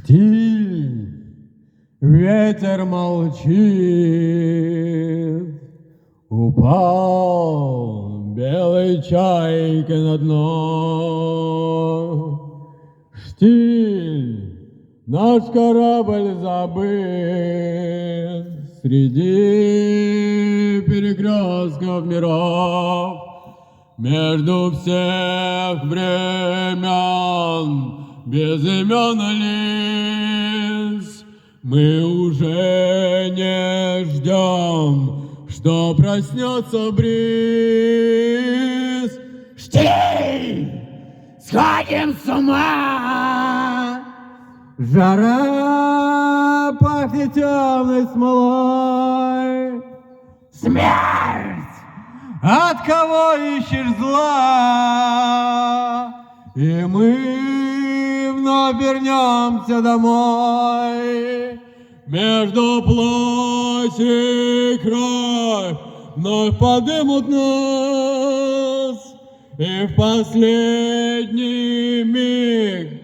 Штиль, ветер молчит, упал белой чайкой на дно. Штиль, наш корабль забыт среди перекрестков миров. Между всех времен безымянный лес, мы уже не ждем, что проснется бриз. Штиль! Сходим с ума! Жара пахнет темной смолой. Смерть! От кого ищешь зла? И мы вновь вернемся домой. Между плоть и кровь вновь подымут нас, и в последний миг